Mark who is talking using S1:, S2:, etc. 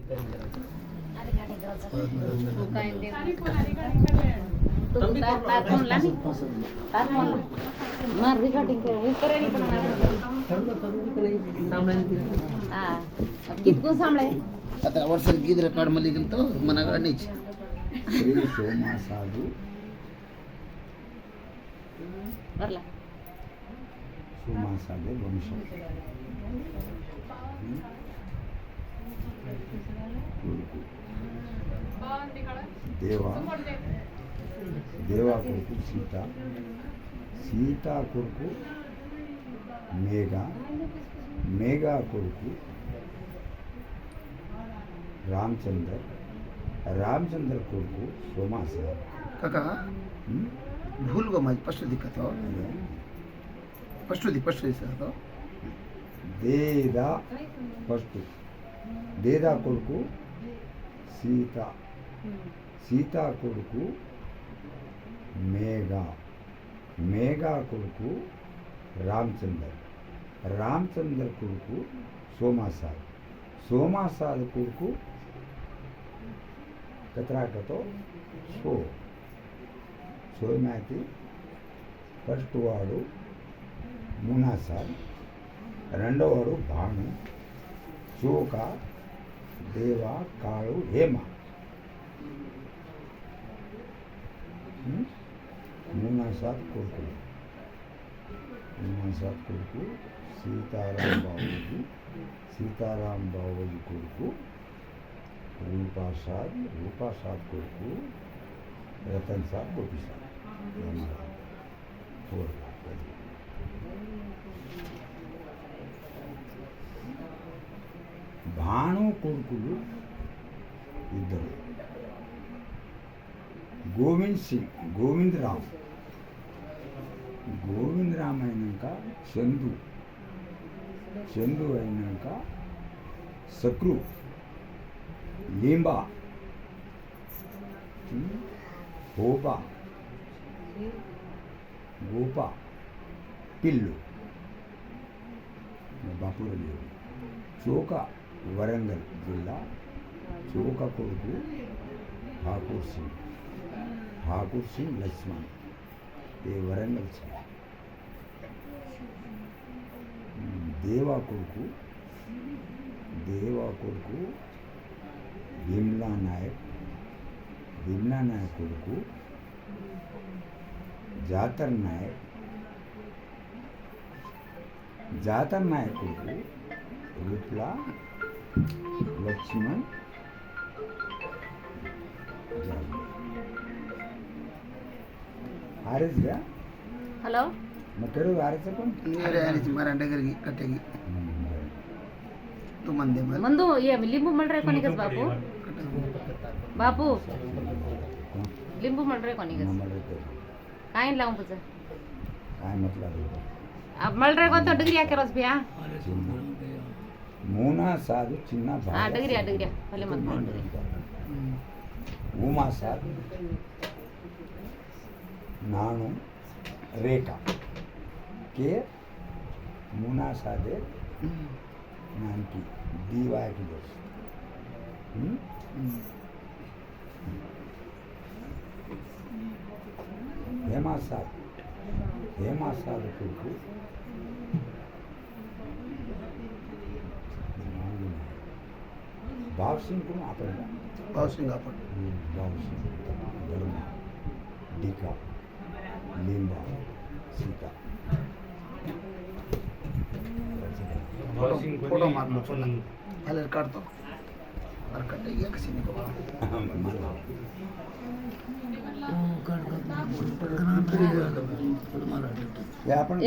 S1: आता वर्षात गीत रेकॉर्ड मध्ये गेलतो मना गाणीच
S2: श्री सोमा साधू सोमा साधे वंश देवा देवा కొడుకు సీత సీతా కొడుకు మేఘ మేఘ కొడుకు रामचंद्र रामचंद्र कोरकू सोमासा
S1: काका भूल गो माझी फर्स्ट दिक्कत हो फर्स्ट सर तो
S2: देदा फर्स्ट देदा कोरकू सीता सीता कोरकू मेघा मेघा कोरकू रामचंद्र रामचंद्र कोरकू सोमासा सोमासा कोरकू कतराकतो सो सोमाती फस्ट वाडू मुनासार రెండో వాడు భాను చోక దేవ కాళు హేమ మునాసార్ కొడుకు సీతారాం బాబుజీ కొడుకు रूपासाद कोरकू रतन साहब गोपी साहब भानु कोरकुलु इधर गोविंद सिंह गोविंद राम అయినాక చందు అయినాక सक्रू लींबा होपा गोपा पिल्लू बापूरली चोका वरंगल जिला चोका कोरकू ठाकुर सिंह लक्ष्मण ये वरंगल से देवा कोरकू भीमला नायक कोरकू जातर नायक कोरकू रूपला लक्ष्मण आरएस गया
S3: हेलो
S2: मटेरो आरएस पण
S1: मेरे आरएस मारा डगरगी कटेगी तू मंदे
S3: मंदू ये लिंबू मल रहे कोनी कस बापू बापू लिंबू मल रहे कोनी कस काय लाऊं पुछ
S2: काय मतलब
S3: अब मल रहे को तो डिग्री के रस बिया
S2: मूना साधु चिन्ना भाई
S3: हां डिग्री भले मत मान
S2: उमा साधु नानु रेखा के मूना साधे नानकी दीवा की दोस्त हेमा साध कोरकू भाव सिंह को आपण धर्मा डीका लिंबा सीता
S1: फोटो मार लो पहले काट दो और कटेगी किसी ने
S2: या आपण